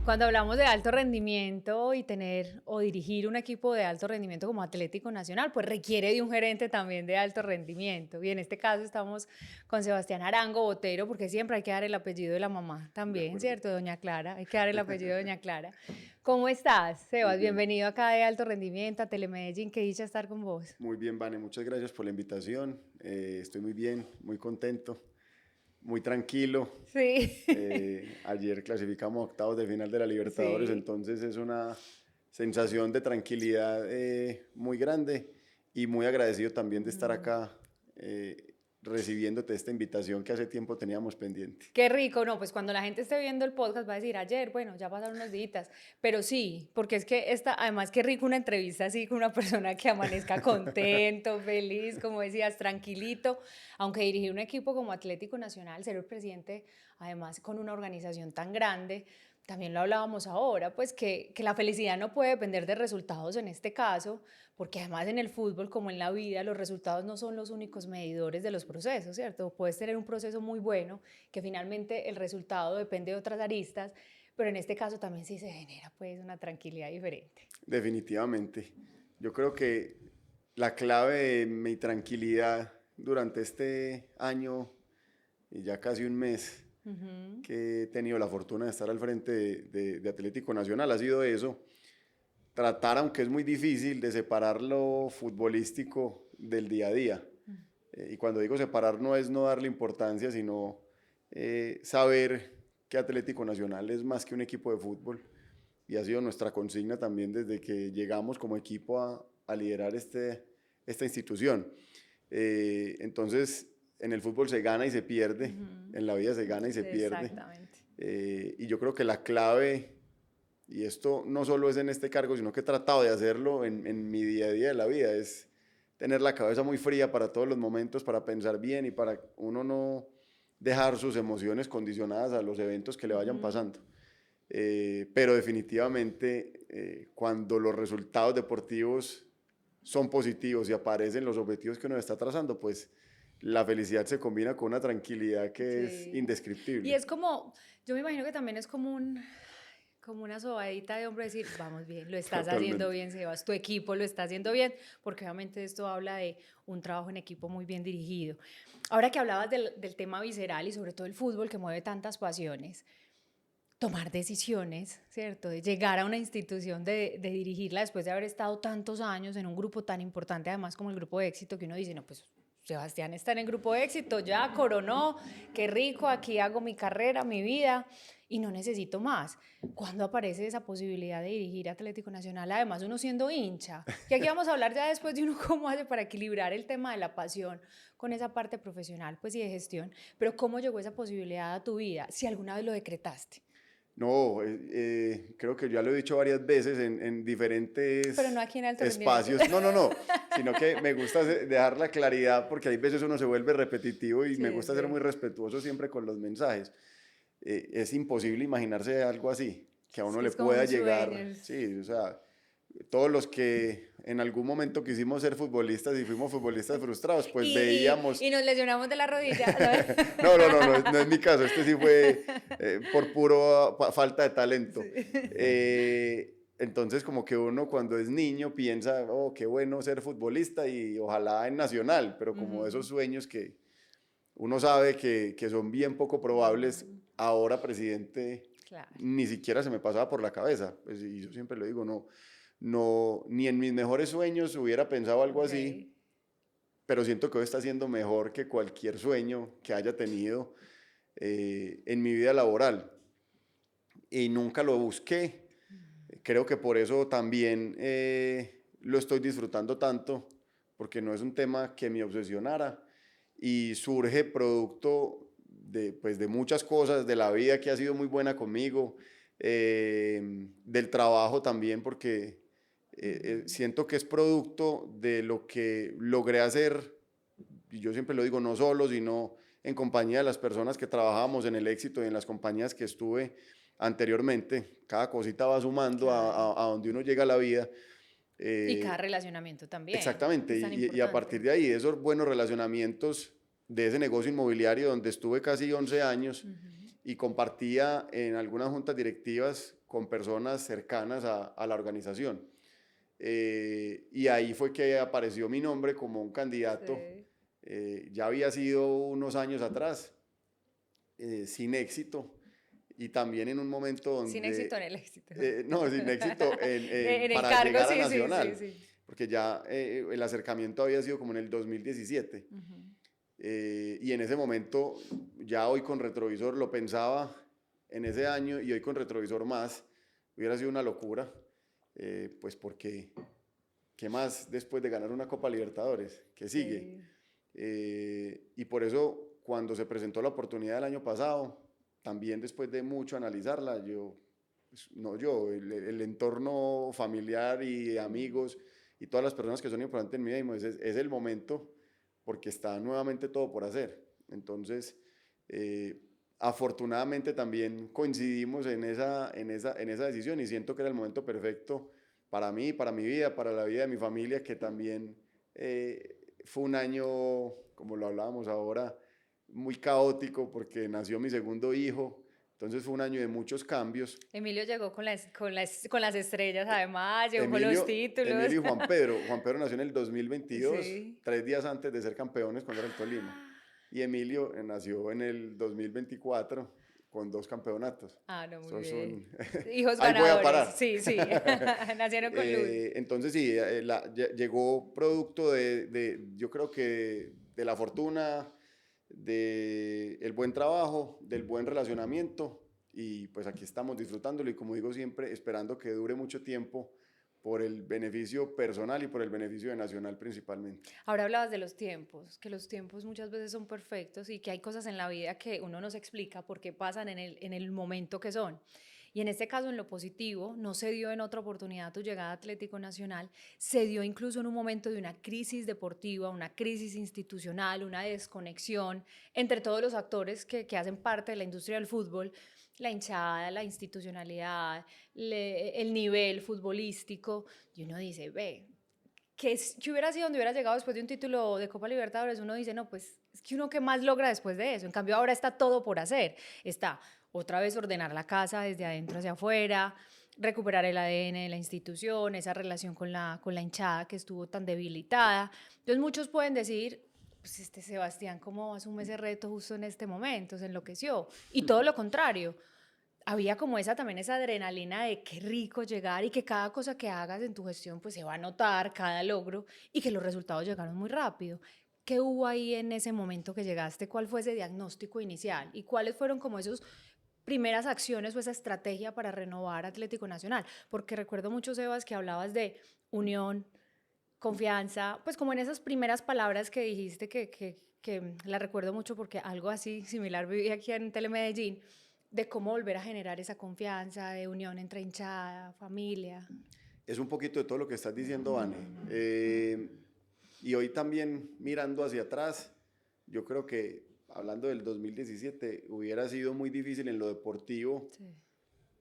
Cuando hablamos de alto rendimiento y tener o dirigir un equipo de alto rendimiento como Atlético Nacional, pues requiere de un gerente también de alto rendimiento. Y en este caso estamos con Sebastián Arango Botero, porque siempre hay que dar el apellido de la mamá De también, acuerdo. ¿cierto? Doña Clara, hay que dar el apellido de Doña Clara. ¿Cómo estás, Muy Sebas? bien, Bienvenido acá de Alto Rendimiento a Telemedellín, qué dicha estar con vos. muy bien, Vane. Muchas gracias por la invitación. Estoy muy bien, muy contento, muy tranquilo. Sí, Ayer clasificamos a octavos de final de la Libertadores, sí. entonces es una sensación de tranquilidad muy grande y muy agradecido también de estar acá recibiéndote esta invitación que hace tiempo teníamos pendiente. Qué rico, no, pues cuando la gente esté viendo el podcast va a decir ayer, bueno, ya pasaron unos días, pero sí, porque es que además qué rico una entrevista así con una persona que amanezca contento, feliz, como decías, tranquilito, aunque dirigir un equipo como Atlético Nacional, ser el presidente, además con una organización tan grande, también lo hablábamos ahora, pues que la felicidad no puede depender de resultados en este caso, porque además en el fútbol como en la vida los resultados no son los únicos medidores de los procesos, ¿cierto? Puedes tener un proceso muy bueno que finalmente el resultado depende de otras aristas, pero en este caso también sí se genera pues una tranquilidad diferente. Definitivamente. Yo creo que la clave de mi tranquilidad durante este año y ya casi un mes que he tenido la fortuna de estar al frente de Atlético Nacional ha sido eso, tratar, aunque es muy difícil, de separar lo futbolístico del día a día. Y cuando digo separar no es no darle importancia, sino saber que Atlético Nacional es más que un equipo de fútbol y ha sido nuestra consigna también desde que llegamos como equipo a liderar esta institución. Entonces, en el fútbol se gana y se pierde, en la vida se gana y se pierde. Exactamente. Y yo creo que la clave, y esto no solo es en este cargo, sino que he tratado de hacerlo en mi día a día de la vida, es tener la cabeza muy fría para todos los momentos, para pensar bien y para uno no dejar sus emociones condicionadas a los eventos que le vayan pasando. Pero definitivamente cuando los resultados deportivos son positivos y aparecen los objetivos que uno está trazando, pues la felicidad se combina con una tranquilidad que es Sí. Y indescriptible. es como, yo me imagino que también es como una sobadita de hombro decir, vamos bien, lo estás haciendo Totalmente. bien, Sebas, tu equipo lo está haciendo bien, porque obviamente esto habla de un trabajo en equipo muy bien dirigido. Ahora que hablabas del tema visceral y sobre todo el fútbol que mueve tantas pasiones, tomar decisiones, ¿cierto? De llegar a una institución, de dirigirla después de haber estado tantos años en un grupo tan importante, además como el grupo de éxito, que uno dice, no, pues Sebastián está en el grupo de éxito, ya coronó, qué rico, aquí hago mi carrera, mi vida y no necesito más. ¿Cuándo aparece esa posibilidad de dirigir Atlético Nacional? Además, uno siendo hincha. Y aquí vamos a hablar ya después de uno cómo hace para equilibrar el tema de la pasión con esa parte profesional, pues y de gestión. Pero ¿cómo llegó esa posibilidad a tu vida? Si alguna vez lo decretaste. No, creo que ya lo he dicho varias veces en Pero no diferentes aquí en alto rendimiento. espacios. No, no, no, sino que me gusta dejar la claridad porque hay veces uno se vuelve repetitivo y me Sí, gusta ser muy sí. respetuoso siempre con los mensajes. Es imposible imaginarse algo así, que a Es uno que le es como pueda un sueño. llegar, sí, o sea, todos los que en algún momento quisimos ser futbolistas y fuimos futbolistas frustrados, pues veíamos. Y nos lesionamos de la rodilla. No, no, no, no, no es mi caso, este sí fue por puro falta de talento. Sí. Entonces como que uno cuando es niño piensa, oh, qué bueno ser futbolista y ojalá en Nacional, pero como esos sueños que uno sabe que son bien poco probables, ahora presidente Claro. ni siquiera se me pasaba por la cabeza, pues, y yo siempre lo digo, no, no, ni en mis mejores sueños hubiera pensado algo Ok. así, pero siento que hoy está siendo mejor que cualquier sueño que haya tenido en mi vida laboral. Y nunca lo busqué. Creo que por eso también lo estoy disfrutando tanto, porque no es un tema que me obsesionara y surge producto de, pues, de muchas cosas, de la vida que ha sido muy buena conmigo, del trabajo también, porque siento que es producto de lo que logré hacer, y yo siempre lo digo, no solo, sino en compañía de las personas que trabajábamos en el éxito y en las compañías que estuve anteriormente. Cada cosita va sumando Claro. a donde uno llega a la vida. Y cada Eh, relacionamiento también, que Exactamente, es tan y a partir importante. de ahí, esos buenos relacionamientos de ese negocio inmobiliario donde estuve casi 11 años y compartía en algunas juntas directivas con personas cercanas a la organización. Y ahí fue que apareció mi nombre como un candidato. Sí. Ya había sido unos años atrás, sin éxito, y también en un momento Sin éxito en donde, el éxito. no, sin éxito En el para cargo, llegar a sí, sí, sí, Nacional, sí. porque ya el acercamiento había sido como en el 2017. Ujú. Y en ese momento, ya hoy con retrovisor, lo pensaba en ese año y hoy con retrovisor más, hubiera sido una locura, pues porque, ¿qué más después de ganar una Copa Libertadores? ¿Qué sigue? Sí. Y por eso, cuando se presentó la oportunidad el año pasado, también después de mucho analizarla, pues, no yo, el entorno familiar y Mm. amigos y todas las personas que son importantes en mi vida, dijimos, es el momento porque está nuevamente todo por hacer. Entonces, eh, afortunadamente también coincidimos en esa decisión y siento que era el momento perfecto para mí, para mi vida, para la vida de mi familia, que también fue un año, como lo hablábamos ahora, muy caótico porque nació mi segundo hijo. Entonces fue un año de muchos cambios. Emilio llegó con las estrellas, además, llegó con los títulos. Emilio y Juan Pedro. Juan Pedro nació en el 2022, Sí. 3 días antes de ser campeones cuando era el Tolima. Y Emilio nació en el 2024 con 2 campeonatos. Ah, no, muy Eso es bien. un... Hijos Ahí voy a ganadores, parar. sí, sí. Nacieron con luz. Entonces sí, llegó producto yo creo que de la fortuna, del buen trabajo, del buen relacionamiento, y pues aquí estamos disfrutándolo y como digo siempre, esperando que dure mucho tiempo por el beneficio personal y por el beneficio de Nacional principalmente. Ahora hablabas de los tiempos, que los tiempos muchas veces son perfectos y que hay cosas en la vida que uno no se explica por qué pasan en el momento que son. Y en este caso, en lo positivo, no se dio en otra oportunidad tu llegada a Atlético Nacional, se dio incluso en un momento de una crisis deportiva, una crisis institucional, una desconexión entre todos los actores que hacen parte de la industria del fútbol, la hinchada, la institucionalidad, el nivel futbolístico, y uno dice, ve, que hubiera sido donde hubiera llegado después de un título de Copa Libertadores, uno dice, no, pues es que uno qué más logra después de eso. En cambio, ahora está todo por hacer. Está otra vez ordenar la casa desde adentro hacia afuera, recuperar el ADN de la institución, esa relación con la hinchada que estuvo tan debilitada. Entonces, muchos pueden decir, pues este Sebastián, ¿cómo asume ese reto justo en este momento? Se enloqueció. Y todo lo contrario, había como también esa adrenalina de qué rico llegar y que cada cosa que hagas en tu gestión pues se va a notar, cada logro, y que los resultados llegaron muy rápido. ¿Qué hubo ahí en ese momento que llegaste? ¿Cuál fue ese diagnóstico inicial? ¿Y cuáles fueron como esas primeras acciones o esa estrategia para renovar Atlético Nacional? Porque recuerdo mucho, Sebas, que hablabas de unión, confianza, pues como en esas primeras palabras que dijiste que la recuerdo mucho porque algo así similar viví aquí en Telemedellín, de cómo volver a generar esa confianza, de unión entre hinchada, familia. Es un poquito de todo lo que estás diciendo, Vane. Y hoy también mirando hacia atrás, yo creo que hablando del 2017 hubiera sido muy difícil en lo deportivo, Sí.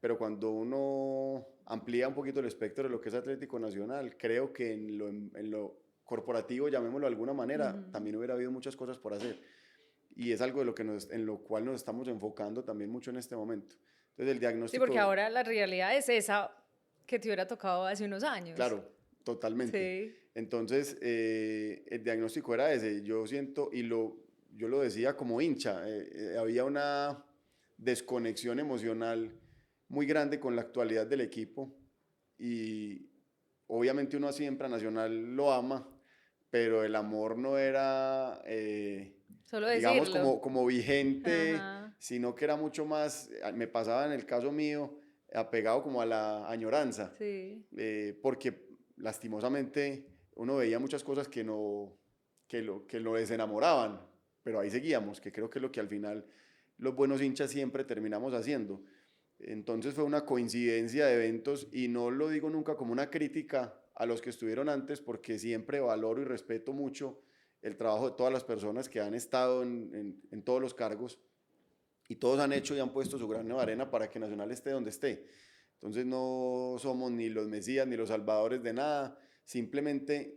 pero cuando uno amplía un poquito el espectro de lo que es Atlético Nacional, creo que en lo corporativo, llamémoslo de alguna manera, también hubiera habido muchas cosas por hacer. Y es algo en lo cual nos estamos enfocando también mucho en este momento. Entonces el Sí, porque diagnóstico, ahora la realidad es esa que te hubiera tocado hace unos años. claro, totalmente. Sí. Entonces el diagnóstico era ese. Yo siento, yo lo decía como hincha, había una desconexión emocional muy grande con la actualidad del equipo y obviamente uno siempre a Nacional lo ama, pero el amor no era, Solo digamos, decirlo. como vigente, Ajá. sino que era mucho más, me pasaba en el caso mío, apegado como a la añoranza, Sí. porque lastimosamente uno veía muchas cosas que lo desenamoraban, pero ahí seguíamos, que creo que es lo que al final los buenos hinchas siempre terminamos haciendo. Entonces fue una coincidencia de eventos y no lo digo nunca como una crítica a los que estuvieron antes porque siempre valoro y respeto mucho el trabajo de todas las personas que han estado en todos los cargos y todos han hecho y han puesto su grano de arena para que Nacional esté donde esté. Entonces no somos ni los mesías ni los salvadores de nada, simplemente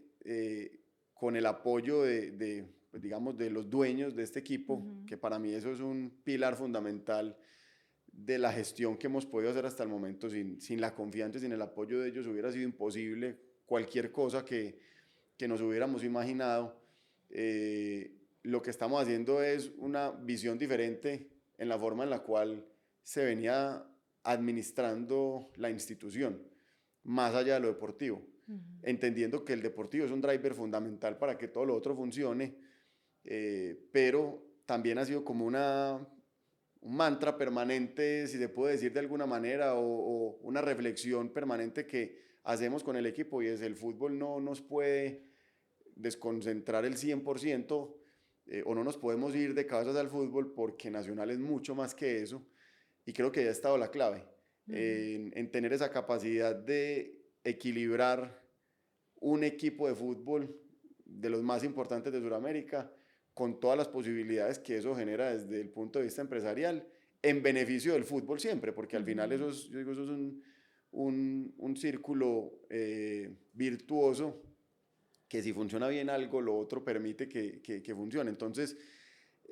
con el apoyo digamos, de los dueños de este equipo, Ujú. que para mí eso es un pilar fundamental de la gestión que hemos podido hacer hasta el momento. Sin la confianza y sin el apoyo de ellos hubiera sido imposible cualquier cosa que nos hubiéramos imaginado. Lo que estamos haciendo es una visión diferente en la forma en la cual se venía administrando la institución, más allá de lo deportivo, entendiendo que el deportivo es un driver fundamental para que todo lo otro funcione, pero también ha sido como un mantra permanente, si se puede decir de alguna manera, o una reflexión permanente que hacemos con el equipo, y es: el fútbol no nos puede desconcentrar el 100%, o no nos podemos ir de cabezas al fútbol, porque Nacional es mucho más que eso, y creo que ya ha estado la clave, en tener esa capacidad de equilibrar un equipo de fútbol de los más importantes de Sudamérica, con todas las posibilidades que eso genera desde el punto de vista empresarial, en beneficio del fútbol siempre, porque al final eso es, yo digo, eso es un círculo virtuoso, que si funciona bien algo, lo otro permite que funcione. Entonces,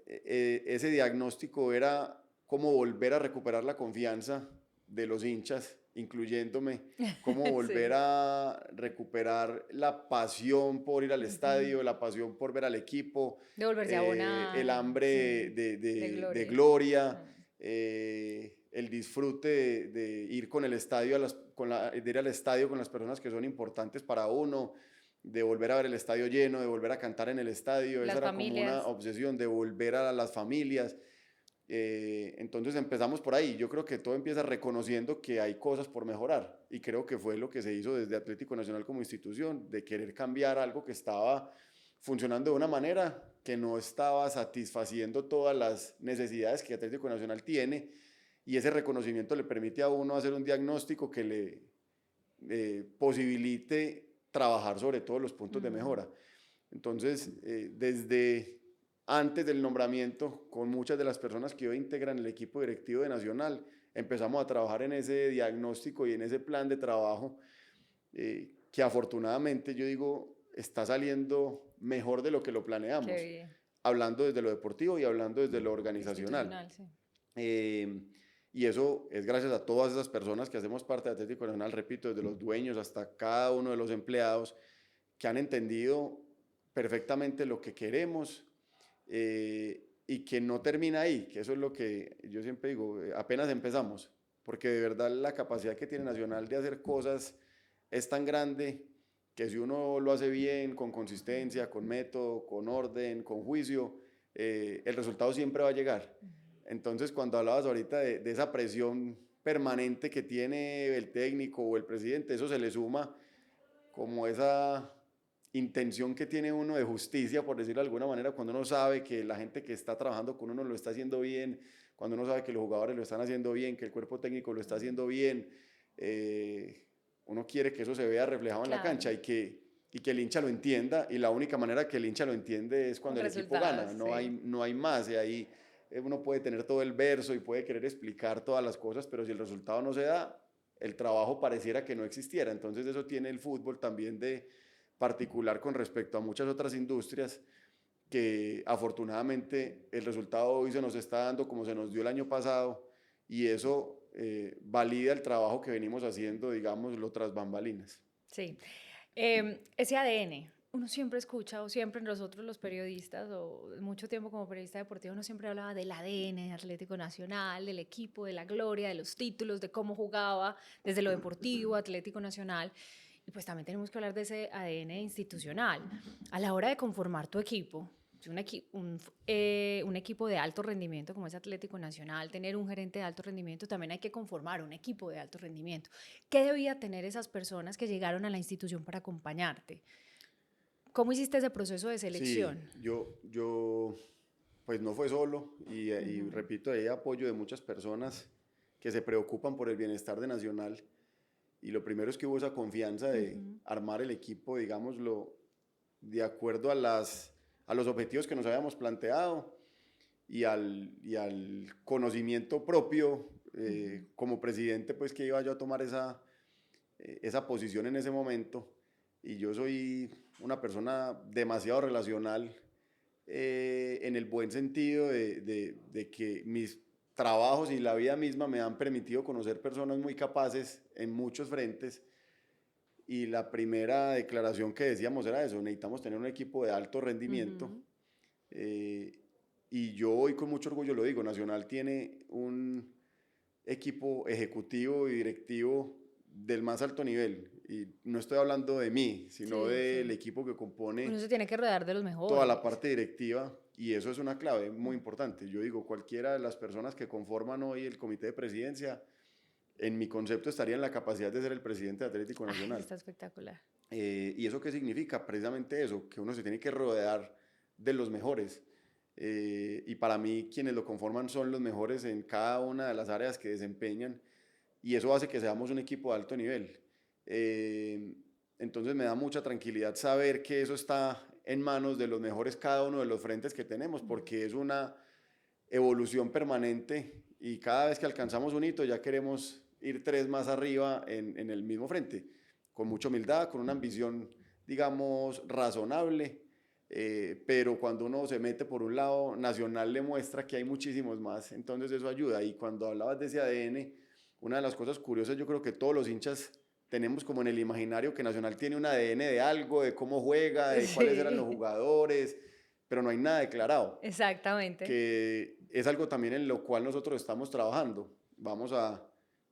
ese diagnóstico era cómo volver a recuperar la confianza de los hinchas, incluyéndome, cómo volver Sí. a recuperar la pasión por ir al estadio, la pasión por ver al equipo, De volverse a el abonar, hambre sí, de de gloria. gloria, el disfrute de ir con el estadio, de ir al estadio con las personas que son importantes para uno, de volver a ver el estadio lleno, de volver a cantar en el estadio. Esa Las era como una familias. obsesión, de volver a las familias. Entonces empezamos por ahí. Yo creo que todo empieza reconociendo que hay cosas por mejorar, y creo que fue lo que se hizo desde Atlético Nacional como institución, de querer cambiar algo que estaba funcionando de una manera que no estaba satisfaciendo todas las necesidades que Atlético Nacional tiene, y ese reconocimiento le permite a uno hacer un diagnóstico que le posibilite trabajar sobre todos los puntos de Mm, mejora. Entonces, desde antes del nombramiento, con muchas de las personas que hoy integran el equipo directivo de Nacional, empezamos a trabajar en ese diagnóstico y en ese plan de trabajo, que afortunadamente, yo digo, está saliendo mejor de lo que lo qué planeamos, bien. hablando desde lo deportivo y hablando desde lo organizacional. Institucional, sí. Eh, y eso es gracias a todas esas personas que hacemos parte de Atlético Nacional, repito, desde los dueños hasta cada uno de los empleados, que han entendido perfectamente lo que queremos, y que no termina ahí, que eso es lo que yo siempre digo: apenas empezamos, porque de verdad la capacidad que tiene Nacional de hacer cosas es tan grande, que si uno lo hace bien, con consistencia, con método, con orden, con juicio, el resultado siempre va a llegar. Entonces, cuando hablabas ahorita de esa presión permanente que tiene el técnico o el presidente, eso se le suma como esa intención que tiene uno de justicia, por decirlo de alguna manera, cuando uno sabe que la gente que está trabajando con uno lo está haciendo bien, cuando uno sabe que los jugadores lo están haciendo bien, que el cuerpo técnico lo está haciendo bien. Uno quiere que eso se vea reflejado en la Claro, cancha, y que el hincha lo entienda, y la única manera que el hincha lo entiende es con cuando el equipo resultados, gana. sí. No hay más, y ahí uno puede tener todo el verso y puede querer explicar todas las cosas, pero si el resultado no se da, el trabajo pareciera que no existiera. Entonces eso tiene el fútbol también de particular con respecto a muchas otras industrias, que afortunadamente el resultado hoy se nos está dando como se nos dio el año pasado, y eso valida el trabajo que venimos haciendo, digámoslo, tras bambalinas. Sí. Ese ADN, uno siempre escucha, o siempre nosotros los periodistas, o mucho tiempo como periodista deportivo, uno siempre hablaba del ADN de Atlético Nacional, del equipo, de la gloria, de los títulos, de cómo jugaba, desde lo deportivo, Atlético Nacional. Y pues también tenemos que hablar de ese ADN institucional. A la hora de conformar tu equipo, un equipo de alto rendimiento como es Atlético Nacional, tener un gerente de alto rendimiento, también hay que conformar un equipo de alto rendimiento. ¿Qué debía tener esas personas que llegaron a la institución para acompañarte? ¿Cómo hiciste ese proceso de Sí, selección? pues no fue solo, y repito, hay apoyo de muchas personas que se preocupan por el bienestar de Nacional, y lo primero es que hubo esa confianza de armar el equipo, digámoslo, de acuerdo a los objetivos que nos habíamos planteado, y al conocimiento propio, como presidente, pues que iba yo a tomar esa posición en ese momento. Y yo soy una persona demasiado relacional, en el buen sentido de que mis trabajos y la vida misma me han permitido conocer personas muy capaces en muchos frentes. Y la primera declaración que decíamos era eso: necesitamos tener un equipo de alto rendimiento. Eh, y yo hoy con mucho orgullo lo digo, Nacional tiene un equipo ejecutivo y directivo del más alto nivel. Y no estoy hablando de mí, sino Sí, del sí. equipo que compone Uno se tiene que rodear de los toda la mejores. parte directiva, y eso es una clave muy importante. Yo digo, cualquiera de las personas que conforman hoy el comité de presidencia, en mi concepto, estaría en la capacidad de ser el presidente de Atlético Ay, eso Nacional. está espectacular. ¿Y eso qué significa? Precisamente eso, que uno se tiene que rodear de los mejores. Y para mí quienes lo conforman son los mejores en cada una de las áreas que desempeñan, y eso hace que seamos un equipo de alto nivel. Eh, entonces me da mucha tranquilidad saber que eso está en manos de los mejores cada uno de los frentes que tenemos, porque es una evolución permanente y cada vez que alcanzamos un hito ya queremos ir tres más arriba en el mismo frente, con mucha humildad, con una ambición, digamos, razonable. Pero cuando uno se mete por un lado, Nacional le muestra que hay muchísimos más, entonces eso ayuda. Y cuando hablabas de ese ADN, una de las cosas curiosas, yo creo que todos los hinchas tenemos como en el imaginario que Nacional tiene un ADN de algo, de cómo juega, de cuáles eran los Sí, jugadores, pero no hay nada declarado, exactamente. que es algo también en lo cual nosotros estamos trabajando. Vamos a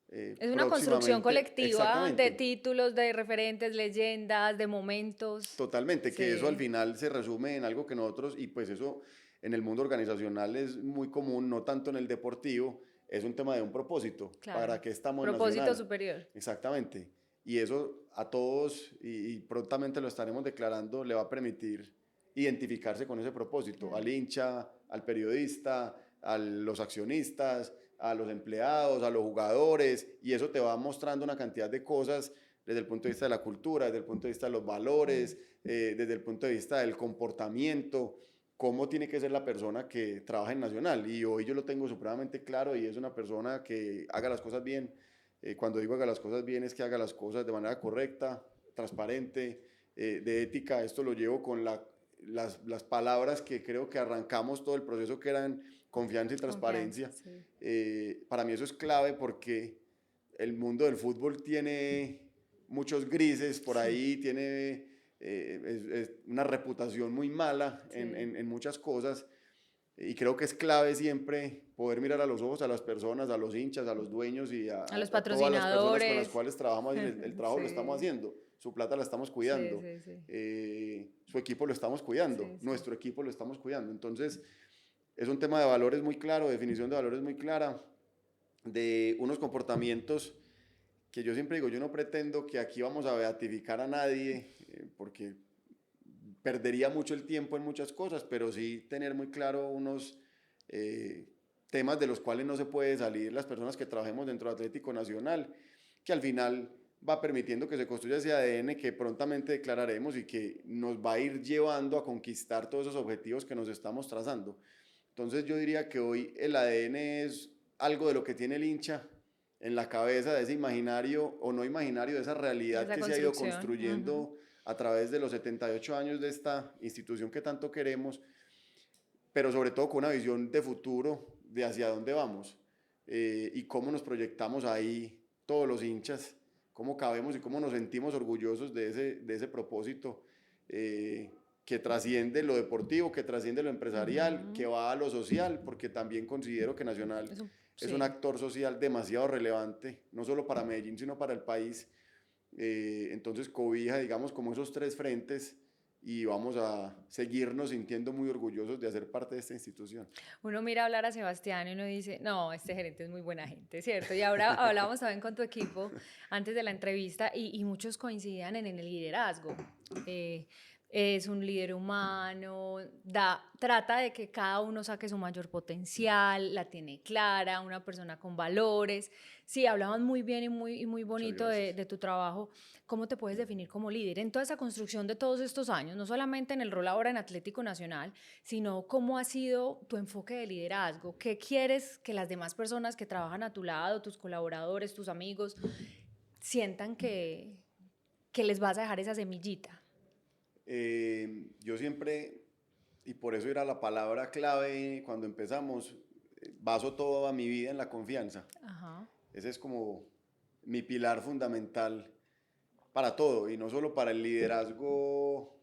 Es una construcción próximamente, colectiva de exactamente, títulos, de referentes, leyendas, de momentos. totalmente, que eso al Sí, final se resume en algo que nosotros, y pues eso en el mundo organizacional es muy común, no tanto en el deportivo, es un tema de un propósito. ¿Para claro. qué estamos en Propósito Nacional? superior. Exactamente. Y eso a todos, y prontamente lo estaremos declarando, le va a permitir identificarse con ese propósito, Claro. al hincha, al periodista, a los accionistas, a los empleados, a los jugadores, y eso te va mostrando una cantidad de cosas desde el punto de vista de la cultura, desde el punto de vista de los Mm. valores, desde el punto de vista del comportamiento, cómo tiene que ser la persona que trabaja en Nacional. Y hoy yo lo tengo supremamente claro, y es una persona que haga las cosas bien. Cuando digo haga las cosas bien, es que haga las cosas de manera correcta, transparente, de ética. Esto lo llevo con las palabras que creo que arrancamos todo el proceso, que eran confianza y Confianza, transparencia. sí. Para mí eso es clave, porque el mundo del fútbol tiene muchos grises por Sí, ahí, tiene es una reputación muy mala sí. en muchas cosas, y creo que es clave siempre poder mirar a los ojos a las personas, a los hinchas, a los dueños y A los a todas las personas con las patrocinadores. cuales trabajamos, y el trabajo lo estamos Sí, haciendo, su plata la estamos sí, cuidando, sí, sí. su equipo lo estamos cuidando, Sí, sí. nuestro equipo lo estamos cuidando. Entonces, es un tema de valores muy claro, definición de valores muy clara, de unos comportamientos que yo siempre digo, yo no pretendo que aquí vamos a beatificar a nadie, porque perdería mucho el tiempo en muchas cosas, pero sí tener muy claro unos eh, temas de los cuales no se puede salir las personas que trabajemos dentro de Atlético Nacional, que al final va permitiendo que se construya ese ADN que prontamente declararemos, y que nos va a ir llevando a conquistar todos esos objetivos que nos estamos trazando. Entonces yo diría que hoy el ADN es algo de lo que tiene el hincha en la cabeza, de ese imaginario o no imaginario, de esa De realidad esa que se ha ido construcción. Ujú. construyendo a través de los 78 años de esta institución que tanto queremos, pero sobre todo con una visión de futuro, de hacia dónde vamos, y cómo nos proyectamos ahí todos los hinchas, cómo cabemos y cómo nos sentimos orgullosos de ese propósito, que trasciende lo deportivo, que trasciende lo empresarial, que Ujú. va a lo social, porque también considero que Nacional es un Sí. actor social demasiado relevante, no solo para Medellín, sino para el país. Entonces cobija, digamos, como esos tres frentes, y vamos a seguirnos sintiendo muy orgullosos de hacer parte de esta institución. Uno mira hablar a Sebastián y uno dice, no, este gerente es muy buena gente, ¿cierto? Y ahora hablábamos también con tu equipo antes de la entrevista y muchos coincidían en el liderazgo. Eh, es un líder humano, trata de que cada uno saque su mayor potencial, la tiene clara, una persona con valores. Sí, hablaban muy bien y muy Muchas bonito gracias. de tu trabajo. ¿Cómo te puedes definir como líder en toda esa construcción de todos estos años? No solamente en el rol ahora en Atlético Nacional, sino cómo ha sido tu enfoque de liderazgo. ¿Qué quieres que las demás personas que trabajan a tu lado, tus colaboradores, tus amigos, sientan que les vas a dejar esa semillita? Yo siempre, y por eso era la palabra clave cuando empezamos, baso toda mi vida en la confianza. Ajá. Ese es como mi pilar fundamental para todo, y no solo para el liderazgo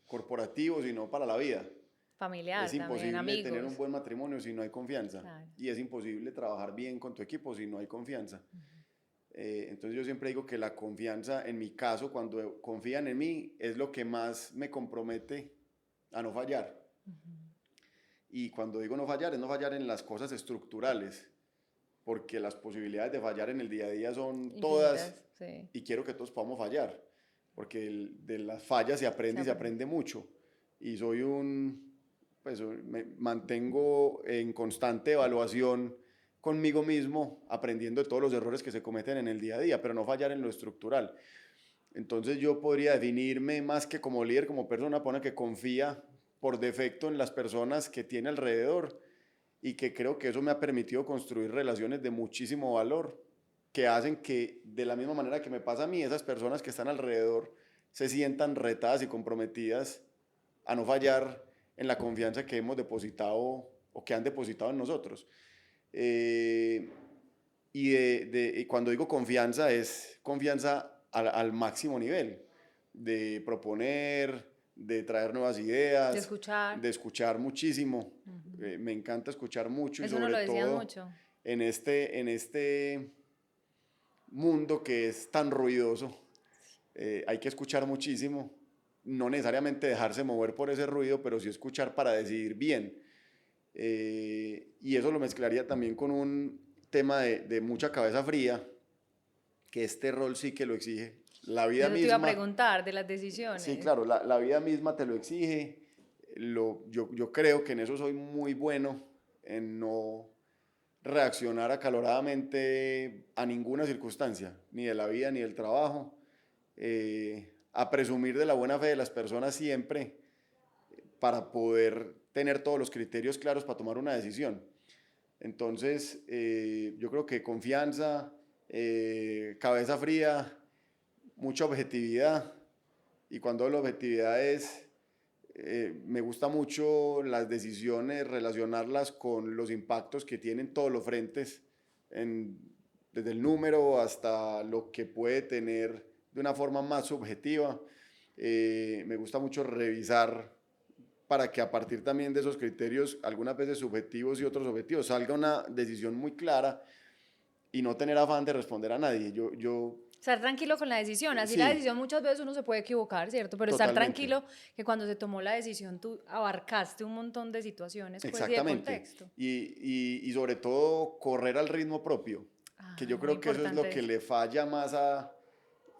corporativo, sino para la vida. Es Familiar también, imposible tener un amigos. buen matrimonio si no hay confianza, Claro. y es imposible trabajar bien con tu equipo si no hay confianza. Entonces yo siempre digo que la confianza, en mi caso, cuando confían en mí, es lo que más me compromete a no fallar. Y cuando digo no fallar, es no fallar en las cosas estructurales, porque las posibilidades de fallar en el día a día son todas, Infinitas, sí. y quiero que todos podamos fallar, porque de las fallas se aprende y se aprende mucho. Y pues me mantengo en constante evaluación conmigo mismo, aprendiendo de todos los errores que se cometen en el día a día, pero no fallar en lo estructural. Entonces yo podría definirme más que como líder, como persona, pone que confía por defecto en las personas que tiene alrededor, y que creo que eso me ha permitido construir relaciones de muchísimo valor, que hacen que, de la misma manera que me pasa a mí, esas personas que están alrededor se sientan retadas y comprometidas a no fallar en la confianza que hemos depositado o que han depositado en nosotros. Y cuando digo confianza, es confianza al máximo nivel, de proponer, de traer nuevas De ideas, escuchar. de escuchar muchísimo. Me encanta escuchar mucho, y Eso no lo sobre decían todo mucho. en este mundo que es tan ruidoso, hay que escuchar muchísimo, no necesariamente dejarse mover por ese ruido, pero sí escuchar para decidir bien. Y eso lo mezclaría también con un tema de mucha cabeza fría, que este rol sí que lo exige. La vida Eso te iba a misma, preguntar de las sí, decisiones. claro, la vida misma te lo exige. Yo creo que en eso soy muy bueno, en no reaccionar acaloradamente a ninguna circunstancia, ni de la vida ni del trabajo, a presumir de la buena fe de las personas siempre, para poder tener todos los criterios claros para tomar una decisión. Entonces, yo creo que confianza, cabeza fría, mucha objetividad. Y cuando hablo de objetividad me gusta mucho las decisiones, relacionarlas con los impactos que tienen todos los frentes, desde el número hasta lo que puede tener de una forma más subjetiva. Me gusta mucho revisar, para que a partir también de esos criterios, algunas veces subjetivos y otros objetivos, salga una decisión muy clara, y no tener afán de responder a nadie. Estar tranquilo con la decisión. Así la Sí, decisión muchas veces uno se puede equivocar, ¿cierto? Pero estar totalmente. tranquilo que cuando se tomó la decisión tú abarcaste un montón de situaciones, pues, y de Exactamente. contexto. Y sobre todo correr al ritmo propio, que Ah, yo muy creo que eso es lo importante que eso. le falla más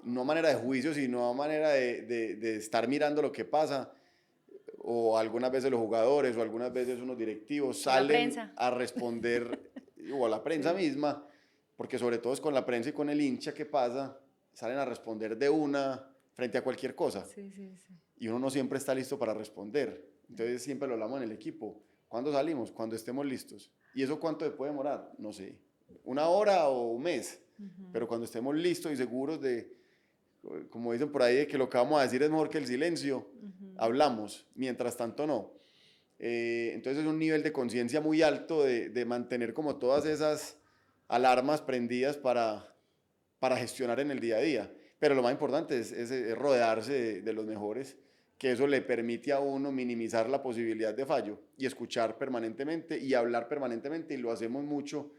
no a manera de juicio, sino a manera de estar mirando lo que pasa. O algunas veces los jugadores o algunas veces unos directivos O la salen prensa. a responder, o a la prensa Sí, misma, porque sobre todo es con la prensa y con el hincha que pasa, salen a responder de una frente a cualquier cosa, sí, sí, sí. y uno no siempre está listo para responder. Entonces siempre lo hablamos en el equipo. ¿Cuándo salimos? Cuando estemos listos. ¿Y eso cuánto puede demorar? No sé. Una hora o un mes. Pero cuando estemos listos y seguros como dicen por ahí, de que lo que vamos a decir es mejor que el silencio, hablamos. Mientras tanto, no. Entonces es un nivel de conciencia muy alto, de mantener como todas esas alarmas prendidas para gestionar en el día a día. Pero lo más importante es rodearse de los mejores, que eso le permite a uno minimizar la posibilidad de fallo, y escuchar permanentemente y hablar permanentemente, y lo hacemos mucho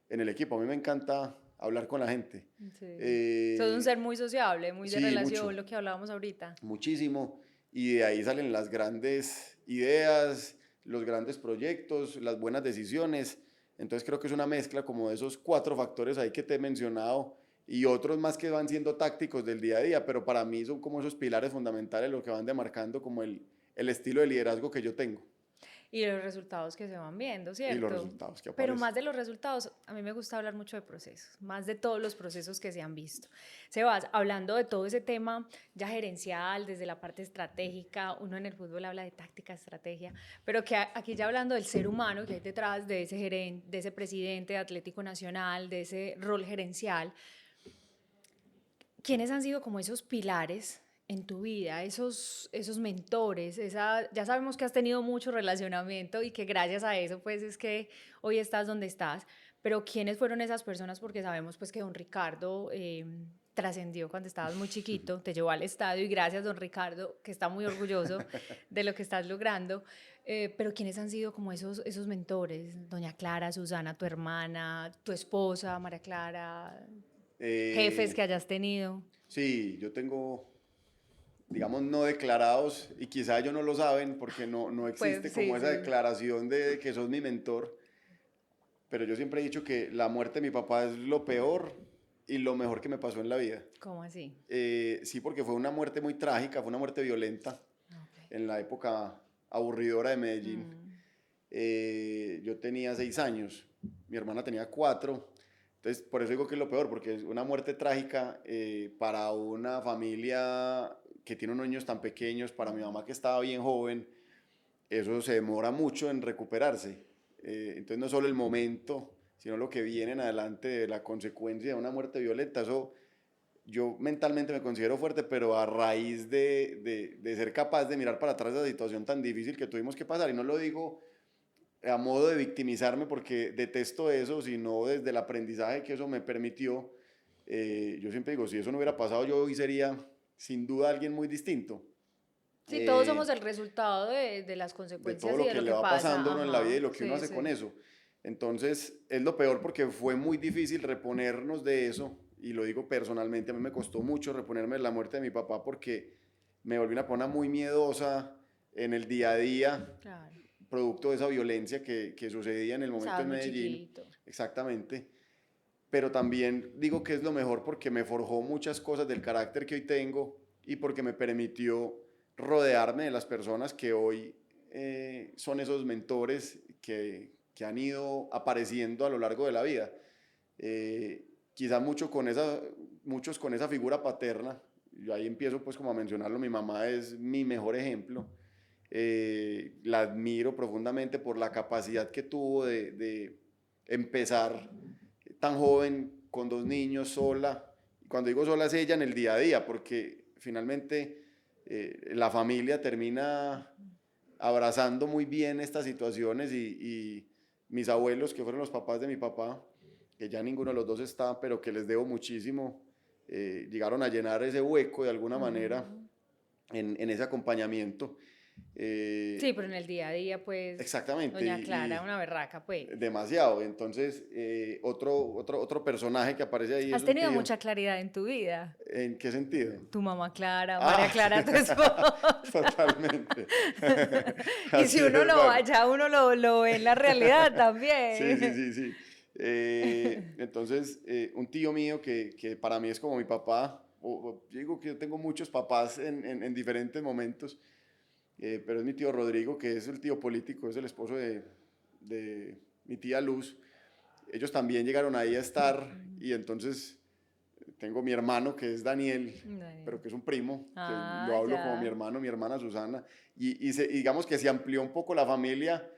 en el equipo. A mí me encanta hablar con la gente. Sí. Sos un Eh, ser muy sociable, muy de sí, mucho, relación, lo que hablábamos ahorita. muchísimo, y de ahí salen las grandes ideas, los grandes proyectos, las buenas decisiones. Entonces creo que es una mezcla como de esos 4 factores ahí que te he mencionado, y otros más que van siendo tácticos del día a día, pero para mí son como esos pilares fundamentales lo que van demarcando como el estilo de liderazgo que yo tengo, Y los resultados que se van viendo, y los ¿cierto? resultados que Pero aparecen. más de los resultados, a mí me gusta hablar mucho de procesos, más de todos los procesos que se han visto. Sebas, hablando de todo ese tema ya gerencial, desde la parte estratégica, uno en el fútbol habla de táctica, estrategia, pero que aquí ya hablando del ser humano que hay detrás de ese gerente, de ese presidente de Atlético Nacional, de ese rol gerencial, ¿quiénes han sido como esos pilares en tu vida, esos mentores, ya sabemos que has tenido mucho relacionamiento y que gracias a eso pues es que hoy estás donde estás, pero ¿quiénes fueron esas personas? Porque sabemos pues que don Ricardo trascendió cuando estabas muy chiquito, te llevó al estadio y gracias don Ricardo, que está muy orgulloso de lo que estás logrando, pero ¿quiénes han sido como esos mentores? Doña Clara, Susana, tu hermana, tu esposa, María Clara, jefes Eh, que hayas tenido. sí, yo tengo, digamos, no declarados, y quizá ellos no lo saben porque no Pues existe sí, como esa sí. declaración de que sos mi mentor, pero yo siempre he dicho que la muerte de mi papá es lo peor y lo mejor que me pasó en la vida. ¿Cómo así? Sí, porque fue una muerte muy trágica, fue una muerte violenta Ok. en la época aburridora de Medellín. Mm, Yo tenía 6 años, mi hermana tenía 4. Entonces, por eso digo que es lo peor, porque es una muerte trágica para una familia que tiene unos niños tan pequeños, para mi mamá que estaba bien joven, eso se demora mucho en recuperarse. Entonces, no solo el momento, sino lo que viene en adelante de la consecuencia de una muerte violenta. Eso yo mentalmente me considero fuerte, pero a raíz de ser capaz de mirar para atrás esa situación tan difícil que tuvimos que pasar, y no lo digo a modo de victimizarme porque detesto eso, sino desde el aprendizaje que eso me permitió. Yo siempre digo, si eso no hubiera pasado, yo hoy sería sin duda alguien muy distinto. sí, todos somos Eh, el resultado de las de todo consecuencias y lo de que lo le que va pasando a pasa. uno en la vida y Ajá, lo que uno sí, hace con sí. eso. Entonces, es lo peor porque fue muy difícil reponernos de eso, y lo digo personalmente, a mí me costó mucho reponerme de la muerte de mi papá porque me volví una persona muy miedosa en el día a día, Claro. producto de esa violencia que sucedía en el momento Estabas en muy Medellín, chiquito. exactamente. Pero también digo que es lo mejor porque me forjó muchas cosas del carácter que hoy tengo y porque me permitió rodearme de las personas que hoy son esos mentores que han ido apareciendo a lo largo de la vida. Quizá muchos con esa figura paterna. Yo ahí empiezo pues como a mencionarlo, mi mamá es mi mejor ejemplo. La admiro profundamente por la capacidad que tuvo de empezar tan joven, con 2 niños, sola. Cuando digo sola es ella en el día a día, porque finalmente la familia termina abrazando muy bien estas situaciones, y mis abuelos, que fueron los papás de mi papá, que ya ninguno de los dos está, pero que les debo muchísimo, llegaron a llenar ese hueco de alguna manera Ujú. en ese acompañamiento. Sí, pero Eh, en el día a día, pues, exactamente, doña Clara, una berraca, pues. demasiado. Entonces, otro personaje que aparece ahí es Has un tenido tío. mucha claridad en tu vida. ¿En qué sentido? Tu mamá Clara, María Ah, Clara, tu esposa. totalmente. Y si Así uno es, lo Mac. vaya, uno lo ve en la realidad Sí, sí, también. sí, sí. Entonces, un tío mío que para mí es como mi papá, yo digo que yo tengo muchos papás en diferentes momentos, pero es mi tío Rodrigo, que es el tío político, es el esposo de mi tía Luz. Ellos también llegaron ahí a estar, y entonces tengo mi hermano que es Daniel, Daniel. pero que es un primo, que lo Ah, hablo como mi ya. hermano, mi hermana Susana, y digamos que se amplió un poco la familia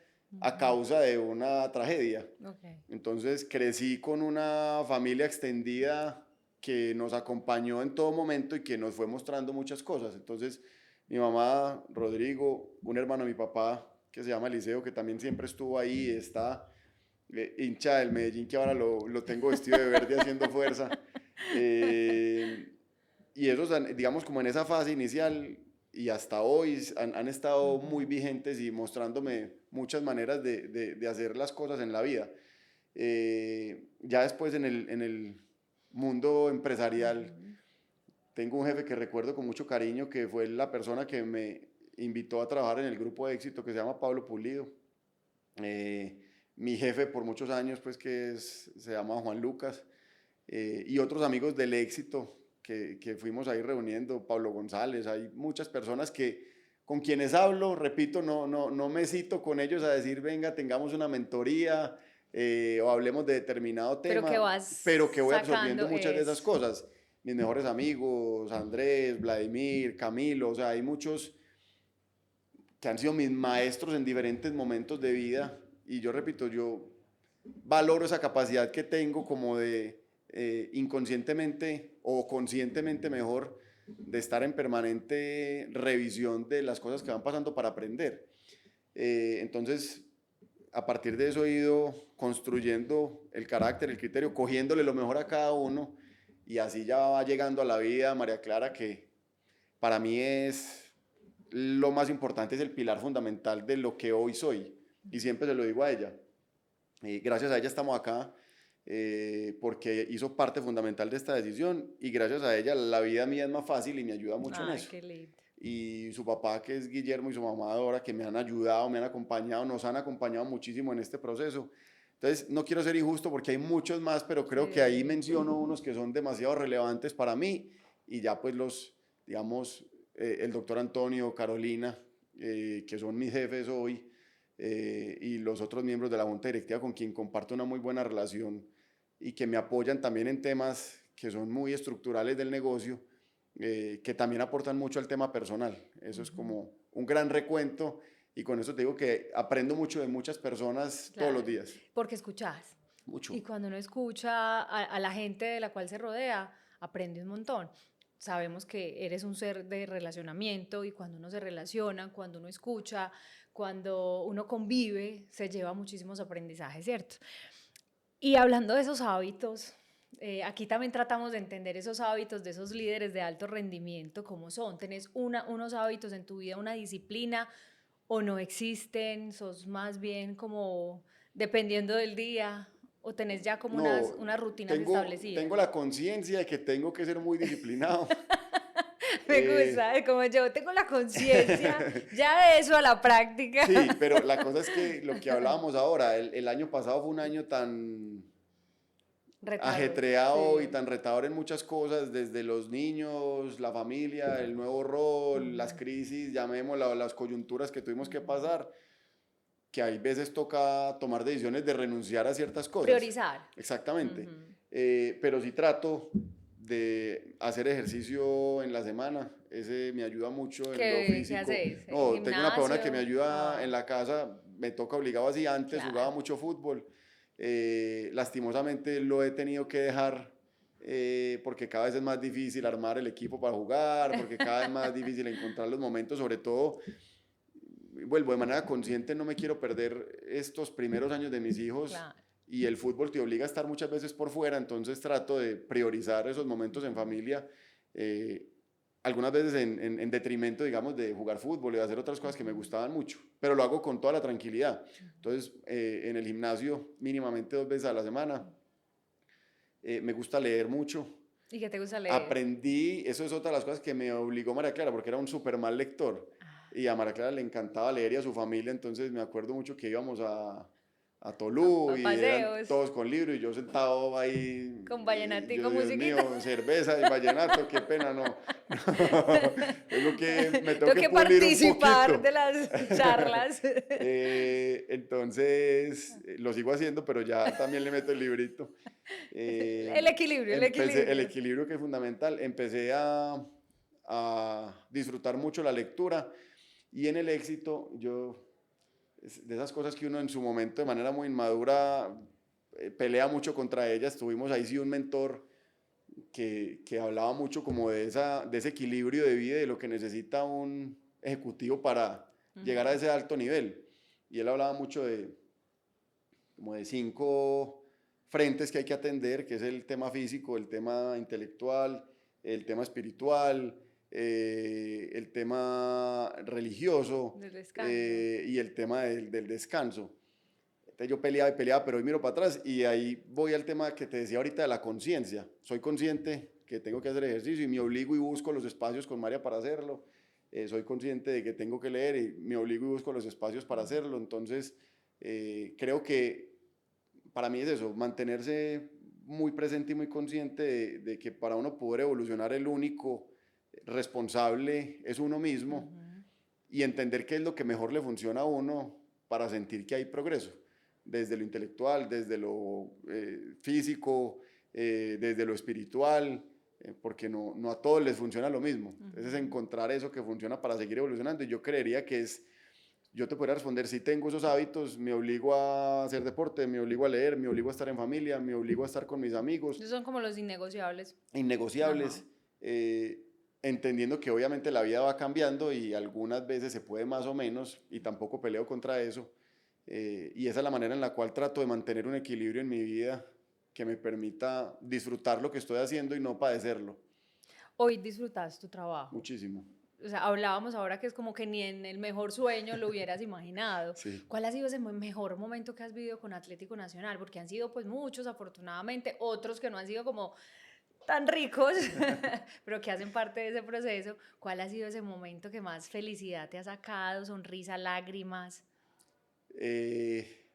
a Ujú. causa de una tragedia. Ok. Entonces crecí con una familia extendida que nos acompañó en todo momento y que nos fue mostrando muchas cosas. Entonces, mi mamá, Rodrigo, un hermano de mi papá que se llama Eliseo, que también siempre estuvo ahí, está hincha del Medellín, que ahora lo tengo vestido de verde haciendo fuerza. Eh, y esos, digamos, como en esa fase inicial y hasta hoy, han estado muy Ujú. vigentes y mostrándome muchas maneras de hacer las cosas en la vida. Ya después en el mundo empresarial, Ujú. tengo un jefe que recuerdo con mucho cariño, que fue la persona que me invitó a trabajar en el grupo de éxito, que se llama Pablo Pulido. Eh, Mi jefe por muchos años, pues se llama Juan Lucas, y otros amigos del éxito que fuimos ahí reuniendo, Pablo González, hay muchas personas con quienes hablo, repito, no me cito con ellos a decir, venga, tengamos una mentoría, o hablemos de determinado Pero que tema, vas pero que voy absorbiendo sacando muchas de esas es. cosas. Mis mejores amigos, Andrés, Vladimir, Camilo, o sea, hay muchos que han sido mis maestros en diferentes momentos de vida, y yo repito, yo valoro esa capacidad que tengo como de inconscientemente o conscientemente mejor, de estar en permanente revisión de las cosas que van pasando para aprender. Entonces, a partir de eso he ido construyendo el carácter, el criterio, cogiéndole lo mejor a cada uno y así ya va llegando a la vida María Clara, que para mí es lo más importante, es el pilar fundamental de lo que hoy soy y siempre se lo digo a ella. Gracias a ella estamos acá, porque hizo parte fundamental de esta decisión y gracias a ella la vida mía es más fácil y me ayuda mucho en Ay, eso. qué lindo. Y su papá, que es Guillermo, y su mamá Dora, que me han ayudado, me han acompañado, nos han acompañado muchísimo en este proceso. Entonces, no quiero ser injusto porque hay muchos más, pero creo que ahí Sí. menciono unos que son demasiado relevantes para mí y ya pues los, digamos, el doctor Antonio, Carolina, que son mis jefes hoy, y los otros miembros de la Junta Directiva con quien comparto una muy buena relación y que me apoyan también en temas que son muy estructurales del negocio, que también aportan mucho al tema personal. Eso es como un gran recuento y con eso te digo que aprendo mucho de muchas personas todos los Claro, días. porque escuchás. Mucho. Y cuando uno escucha a la gente de la cual se rodea, aprende un montón. Sabemos que eres un ser de relacionamiento y cuando uno se relaciona, cuando uno escucha, cuando uno convive, se lleva muchísimos aprendizajes, ¿cierto? Y hablando de esos hábitos, aquí también tratamos de entender esos hábitos de esos líderes de alto rendimiento, cómo son. ¿Tenés unos hábitos en tu vida, una disciplina o no existen? ¿Sos más bien como dependiendo del día o tenés ya como No, unas rutinas tengo establecidas? la conciencia de que tengo que ser muy disciplinado. Me gusta, como yo tengo la conciencia ya de eso a la práctica. Sí, pero la cosa es que lo que hablábamos ahora, el año pasado fue un año tan Retador, ajetreado y sí. tan retador en muchas cosas, desde los niños, la familia, el nuevo rol, las crisis, llamémoslas, las coyunturas que tuvimos que pasar, que hay veces toca tomar decisiones de renunciar a ciertas cosas. Priorizar. Exactamente. Ujú. Pero sí trato de hacer ejercicio en la semana. Ese me ayuda mucho en lo ¿Qué físico. haces? No, tengo una persona que me ¿Gimnasio? ayuda en Ah, la casa. Me toca obligado así. Antes jugaba claro. mucho fútbol. Lastimosamente lo he tenido que dejar, porque cada vez es más difícil armar el equipo para jugar, porque cada vez es más difícil encontrar los momentos, sobre todo vuelvo de manera consciente, no me quiero perder estos primeros años de mis hijos Claro. y el fútbol te obliga a estar muchas veces por fuera, entonces trato de priorizar esos momentos en familia, eh, algunas veces en detrimento, digamos, de jugar fútbol y de hacer otras cosas que me gustaban mucho, pero lo hago con toda la tranquilidad. Entonces, en el gimnasio mínimamente 2 veces a la semana, me gusta leer mucho. ¿Y qué te gusta leer? Aprendí, eso es otra de las cosas que me obligó María Clara, porque era un súper mal lector. Y a María Clara le encantaba leer y a su familia, entonces me acuerdo mucho que íbamos a Tolú y eran Paseos, todos con libros y yo sentado ahí, con yo vallenatico, Dios musiquita. mío, cerveza y vallenato, qué pena, no. Me tengo Tengo que que pulir un participar poquito. de las charlas. Entonces, lo sigo haciendo, pero ya también le meto el librito. El equilibrio, el Empecé el equilibrio. equilibrio que es fundamental. Empecé a disfrutar mucho la lectura y en el éxito, de esas cosas que uno en su momento de manera muy inmadura pelea mucho contra ellas, tuvimos ahí sí un mentor que hablaba mucho como de ese equilibrio de vida y de lo que necesita un ejecutivo para llegar a ese alto nivel. Y él hablaba mucho como de 5 frentes que hay que atender, que es el tema físico, el tema intelectual, el tema espiritual, el tema religioso, Del descanso. y el tema del descanso. Entonces yo peleaba y peleaba, pero hoy miro para atrás y ahí voy al tema que te decía ahorita de la conciencia. Soy consciente que tengo que hacer ejercicio y me obligo y busco los espacios con María para hacerlo. Soy consciente de que tengo que leer y me obligo y busco los espacios para hacerlo. Entonces, creo que para mí es eso, mantenerse muy presente y muy consciente de que para uno poder evolucionar el único responsable es uno mismo y entender qué es lo que mejor le funciona a uno para sentir que hay progreso, desde lo intelectual, desde lo físico, desde lo espiritual, porque no a todos les funciona lo mismo. Entonces es encontrar eso que funciona para seguir evolucionando y yo creería que yo te podría responder, si tengo esos hábitos, me obligo a hacer deporte, me obligo a leer, me obligo a estar en familia, me obligo a estar con mis amigos, Esos son como los innegociables. Ajá. innegociables. entendiendo que obviamente la vida va cambiando y algunas veces se puede más o menos, y tampoco peleo contra eso, y esa es la manera en la cual trato de mantener un equilibrio en mi vida que me permita disfrutar lo que estoy haciendo y no padecerlo. Hoy disfrutas tu trabajo. Muchísimo. O sea, hablábamos ahora que es como que ni en el mejor sueño lo hubieras imaginado. Sí. ¿Cuál ha sido ese mejor momento que has vivido con Atlético Nacional? Porque han sido pues muchos, afortunadamente, otros que no han sido como tan ricos, pero que hacen parte de ese proceso. ¿Cuál ha sido ese momento que más felicidad te ha sacado? Sonrisa, lágrimas. Eh,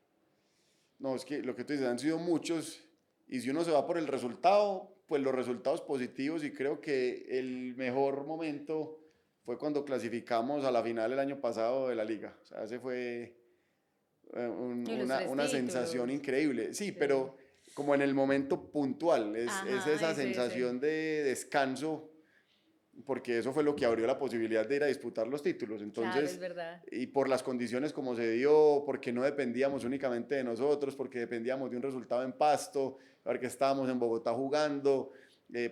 no, es que lo que tú dices, han sido muchos, y si uno se va por el resultado, pues los resultados positivos, y creo que el mejor momento fue cuando clasificamos a la final el año pasado de la liga. O sea, ese fue Y los tres una sensación títulos. increíble. Sí, Sí. pero como en el momento puntual, es Ajá, esa es ese. sensación de descanso, porque eso fue lo que abrió la posibilidad de ir a disputar los títulos. Claro, es Entonces, verdad. y por las condiciones como se dio, porque no dependíamos únicamente de nosotros, porque dependíamos de un resultado en Pasto, porque estábamos en Bogotá jugando,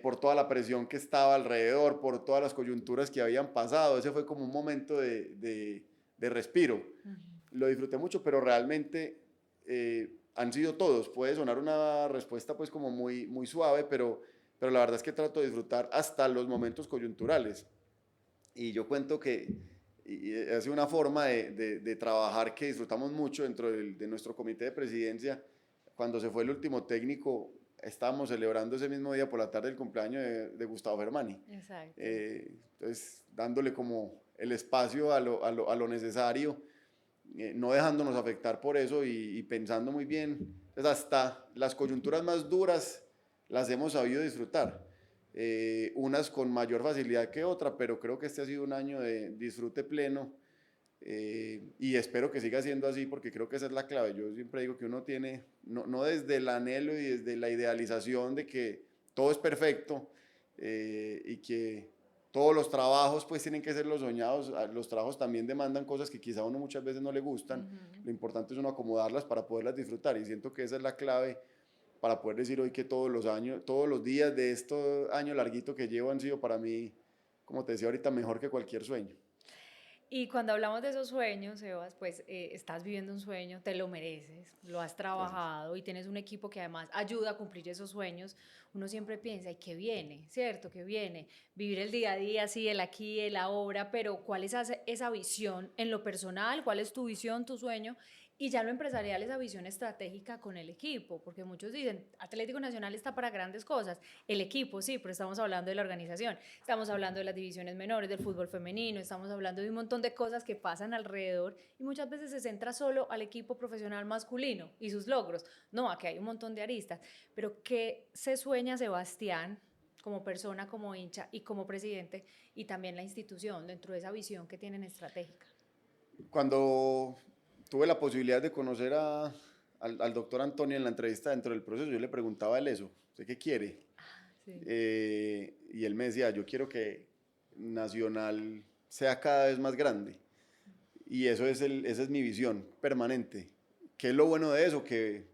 por toda la presión que estaba alrededor, por todas las coyunturas que habían pasado. Ese fue como un momento de respiro. Ujú. Lo disfruté mucho, pero realmente han sido todos. Puede sonar una respuesta pues como muy, muy suave, pero la verdad es que trato de disfrutar hasta los momentos coyunturales. Y yo cuento que hace una forma de trabajar que disfrutamos mucho dentro de nuestro comité de presidencia. Cuando se fue el último técnico, estábamos celebrando ese mismo día por la tarde el cumpleaños de Gustavo Fermani. Exacto. Entonces, dándole como el espacio a lo necesario, no dejándonos afectar por eso y pensando muy bien. Entonces, hasta las coyunturas más duras las hemos sabido disfrutar. Unas con mayor facilidad que otra, pero creo que este ha sido un año de disfrute pleno, y espero que siga siendo así porque creo que esa es la clave. Yo siempre digo que uno tiene, no desde el anhelo y desde la idealización de que todo es perfecto, y que todos los trabajos pues tienen que ser los soñados. Los trabajos también demandan cosas que quizá a uno muchas veces no le gustan. Ujú. Lo importante es uno acomodarlas para poderlas disfrutar, y siento que esa es la clave para poder decir hoy que todos los años, todos los días de este año larguito que llevo han sido para mí, como te decía ahorita, mejor que cualquier sueño. Y cuando hablamos de esos sueños, Sebas, pues estás viviendo un sueño, te lo mereces, lo has Gracias. trabajado y tienes un equipo que además ayuda a cumplir esos sueños. Uno siempre piensa, ¿y qué viene? ¿Cierto? ¿Qué viene? Vivir el día a día, sí, el aquí, el ahora, pero ¿cuál es esa visión en lo personal? ¿Cuál es tu visión, tu sueño? Y ya lo empresarial, esa visión estratégica con el equipo, porque muchos dicen, Atlético Nacional está para grandes cosas. El equipo, sí, pero estamos hablando de la organización, estamos hablando de las divisiones menores, del fútbol femenino, estamos hablando de un montón de cosas que pasan alrededor y muchas veces se centra solo al equipo profesional masculino y sus logros. No, aquí hay un montón de aristas. Pero ¿qué se sueña Sebastián como persona, como hincha y como presidente, y también la institución dentro de esa visión que tienen estratégica? Cuando tuve la posibilidad de conocer al doctor Antonio en la entrevista dentro del proceso, yo le preguntaba a él eso, ¿usted qué quiere? Sí. Y él me decía, yo quiero que Nacional sea cada vez más grande. Y esa es mi visión permanente. ¿Qué es lo bueno de eso? Que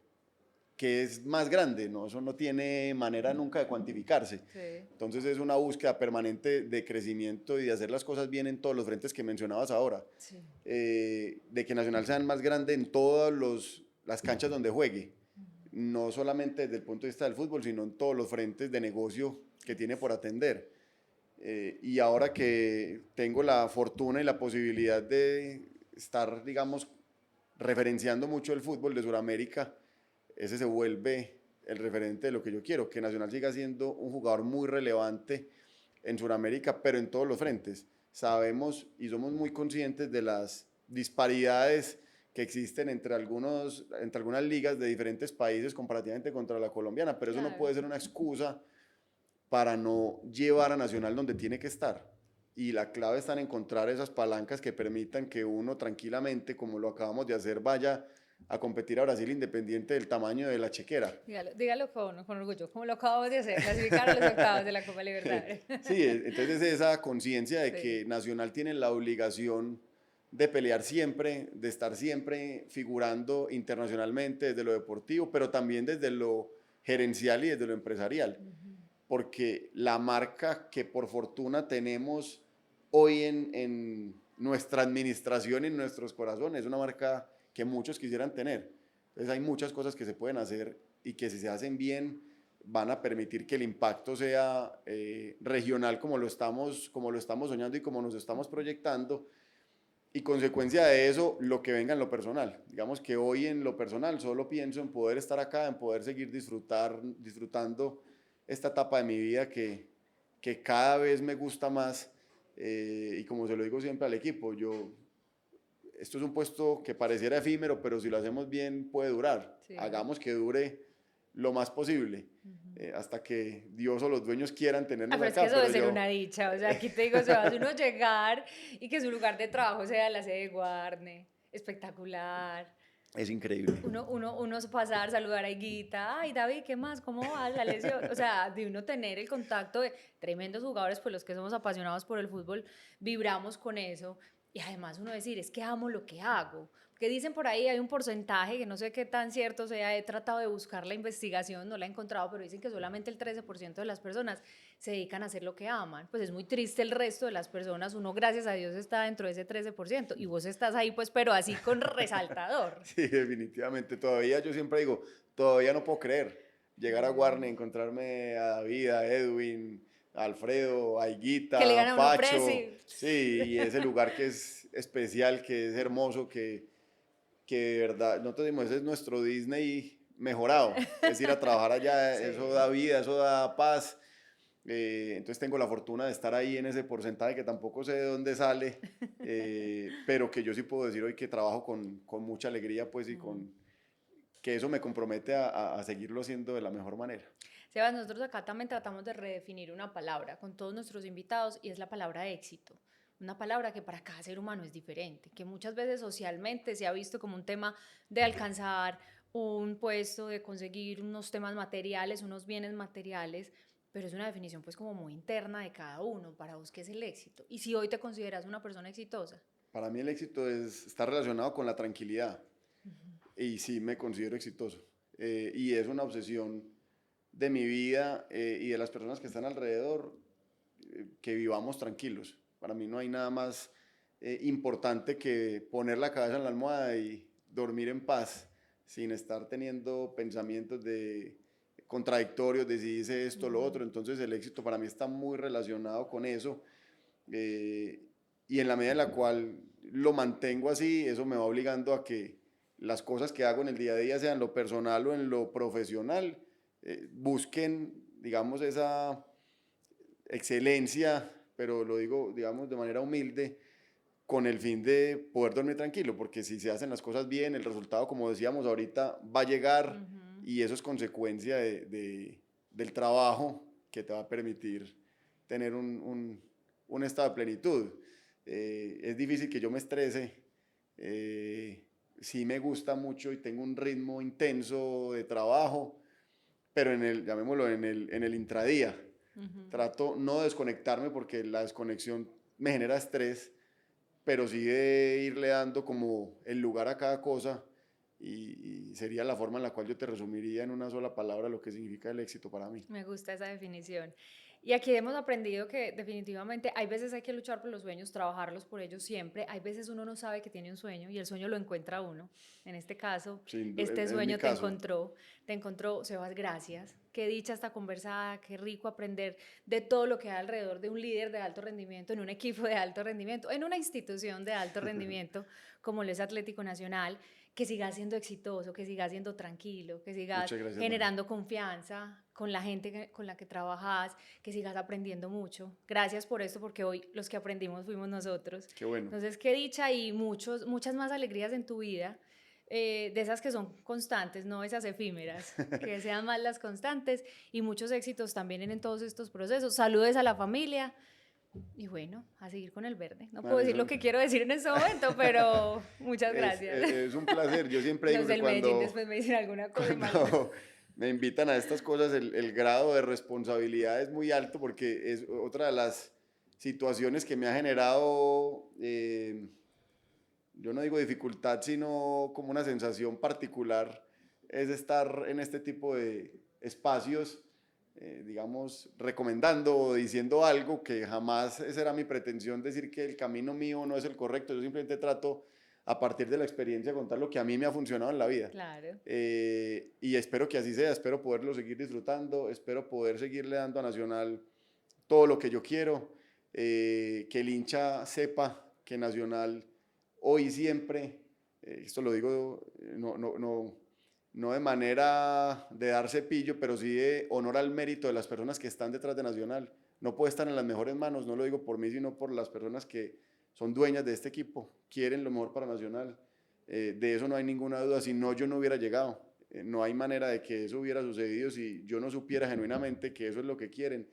es más grande, ¿no? Eso no tiene manera nunca de cuantificarse. Sí. Entonces es una búsqueda permanente de crecimiento y de hacer las cosas bien en todos los frentes que mencionabas ahora. Sí. De que Nacional sea más grande en todas las canchas donde juegue, no solamente desde el punto de vista del fútbol, sino en todos los frentes de negocio que tiene por atender. Y ahora que tengo la fortuna y la posibilidad de estar, digamos, referenciando mucho el fútbol de Sudamérica, ese se vuelve el referente de lo que yo quiero, que Nacional siga siendo un jugador muy relevante en Sudamérica, pero en todos los frentes. Sabemos y somos muy conscientes de las disparidades que existen entre algunas ligas de diferentes países comparativamente contra la colombiana, pero eso no Claro. puede ser una excusa para no llevar a Nacional donde tiene que estar. Y la clave está en encontrar esas palancas que permitan que uno tranquilamente, como lo acabamos de hacer, vaya a competir a Brasil independiente del tamaño de la chequera. Dígalo, dígalo con orgullo, como lo acabamos de hacer, clasificar a los octavos de la Copa Libertadores. Sí, entonces esa conciencia de Sí. que Nacional tiene la obligación de pelear siempre, de estar siempre figurando internacionalmente desde lo deportivo, pero también desde lo gerencial y desde lo empresarial. porque la marca que por fortuna tenemos hoy en nuestra administración y en nuestros corazones es una marca que muchos quisieran tener. Entonces hay muchas cosas que se pueden hacer y que si se hacen bien van a permitir que el impacto sea regional como lo estamos soñando y como nos estamos proyectando. Y consecuencia de eso, lo que venga en lo personal. Digamos que hoy en lo personal solo pienso en poder estar acá, en poder seguir disfrutando esta etapa de mi vida que cada vez me gusta más. Y como se lo digo siempre al equipo, esto es un puesto que pareciera efímero, pero si lo hacemos bien puede durar. Sí. Hagamos que dure lo más posible, hasta que Dios o los dueños quieran tenernos Pero es acá. que eso debe ser una dicha, o sea, aquí te digo, se va a uno llegar y que su lugar de trabajo sea la sede de Guarne, espectacular. Es increíble. Uno pasar, saludar a Higuita, ay David, ¿qué más? ¿Cómo va la lesión? O sea, de uno tener el contacto de tremendos jugadores, pues los que somos apasionados por el fútbol, vibramos con eso. Y además uno decir, es que amo lo que hago. Porque dicen por ahí, hay un porcentaje que no sé qué tan cierto sea, he tratado de buscar la investigación, no la he encontrado, pero dicen que solamente el 13% de las personas se dedican a hacer lo que aman. Pues es muy triste el resto de las personas, uno gracias a Dios está dentro de ese 13% y vos estás ahí pues, pero así con resaltador. Sí, definitivamente. Todavía yo siempre digo, todavía no puedo creer llegar a Warner, encontrarme a David, a Edwin, a Alfredo, a Que le Higuita, gana a a uno Pacho. presi. Sí, y ese lugar que es especial, que es hermoso, que de verdad, nosotros decimos, ese es nuestro Disney mejorado. Es ir a trabajar allá, Sí. eso da vida, eso da paz. Entonces tengo la fortuna de estar ahí en ese porcentaje que tampoco sé de dónde sale, pero que yo sí puedo decir hoy que trabajo con mucha alegría, pues, y que eso me compromete a seguirlo haciendo de la mejor manera. Sebas, nosotros acá también tratamos de redefinir una palabra con todos nuestros invitados y es la palabra éxito. Una palabra que para cada ser humano es diferente, que muchas veces socialmente se ha visto como un tema de alcanzar un puesto, de conseguir unos temas materiales, unos bienes materiales, pero es una definición pues como muy interna de cada uno. Para vos, ¿qué es el éxito? Y si hoy te consideras una persona exitosa. Para mí el éxito está relacionado con la tranquilidad y sí me considero exitoso. Y es una obsesión de mi vida y de las personas que están alrededor, que vivamos tranquilos. Para mí no hay nada más importante que poner la cabeza en la almohada y dormir en paz sin estar teniendo pensamientos contradictorios de si dice esto o lo otro. Entonces el éxito para mí está muy relacionado con eso, y en la medida en la cual lo mantengo así, eso me va obligando a que las cosas que hago en el día a día, sea en lo personal o en lo profesional, busquen, digamos, esa excelencia, pero lo digo, digamos, de manera humilde, con el fin de poder dormir tranquilo, porque si se hacen las cosas bien, el resultado, como decíamos ahorita, va a llegar, y eso es consecuencia del trabajo que te va a permitir tener un estado de plenitud. Es difícil que yo me estrese, sí me gusta mucho y tengo un ritmo intenso de trabajo, pero llamémoslo en el intradía. Trato no de desconectarme porque la desconexión me genera estrés, pero sí de irle dando como el lugar a cada cosa, y sería la forma en la cual yo te resumiría en una sola palabra lo que significa el éxito para mí. Me gusta esa definición. Y aquí hemos aprendido que definitivamente hay veces hay que luchar por los sueños, trabajarlos por ellos siempre. Hay veces uno no sabe que tiene un sueño y el sueño lo encuentra uno. En este caso, este Es mi sueño caso. te encontró, Sebas, gracias. Qué dicha esta conversada, qué rico aprender de todo lo que hay alrededor de un líder de alto rendimiento, en un equipo de alto rendimiento, en una institución de alto rendimiento como lo es Atlético Nacional. Que sigas siendo exitoso, que sigas siendo tranquilo, que sigas Muchas gracias, Dani. generando confianza con la gente con la que trabajas, que sigas aprendiendo mucho. Gracias por esto, porque hoy los que aprendimos fuimos nosotros. Qué bueno. Entonces, qué dicha y muchas más alegrías en tu vida, de esas que son constantes, no esas efímeras, que sean más las constantes, y muchos éxitos también en todos estos procesos. Saludes a la familia. Y bueno, a seguir con el verde. No puedo decir lo que quiero decir en este momento, pero muchas gracias. Es un placer. Yo siempre digo Los que del Medellín después me dicen alguna cosa mal. cuando me invitan a estas cosas, el grado de responsabilidad es muy alto, porque es otra de las situaciones que me ha generado, yo no digo dificultad, sino como una sensación particular, es estar en este tipo de espacios, digamos, recomendando o diciendo algo, que jamás esa era mi pretensión, decir que el camino mío no es el correcto. Yo simplemente trato, a partir de la experiencia, contar lo que a mí me ha funcionado en la vida. Claro. Y espero que así sea, espero poderlo seguir disfrutando, espero poder seguirle dando a Nacional todo lo que yo quiero, que el hincha sepa que Nacional hoy y siempre, esto lo digo no de manera de dar cepillo, pero sí de honor al mérito de las personas que están detrás de Nacional. No puede estar en las mejores manos, no lo digo por mí, sino por las personas que son dueñas de este equipo, quieren lo mejor para Nacional. De eso no hay ninguna duda, si no yo no hubiera llegado. No hay manera de que eso hubiera sucedido si yo no supiera genuinamente que eso es lo que quieren.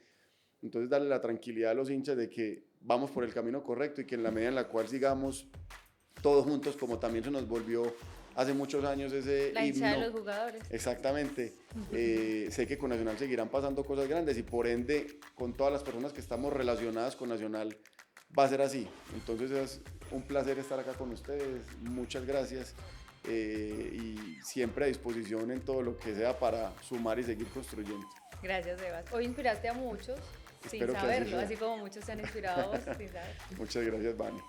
Entonces darle la tranquilidad a los hinchas de que vamos por el camino correcto y que en la medida en la cual sigamos todos juntos, como también se nos volvió hace muchos años ese La hincha himno. de los jugadores. Exactamente. Sé que con Nacional seguirán pasando cosas grandes y por ende con todas las personas que estamos relacionadas con Nacional va a ser así. Entonces es un placer estar acá con ustedes. Muchas gracias. Y siempre a disposición en todo lo que sea para sumar y seguir construyendo. Gracias, Sebas. Hoy inspiraste a muchos sin Espero que así saberlo, sea. así como muchos se han inspirado a vos sin saber. Muchas gracias, Vani.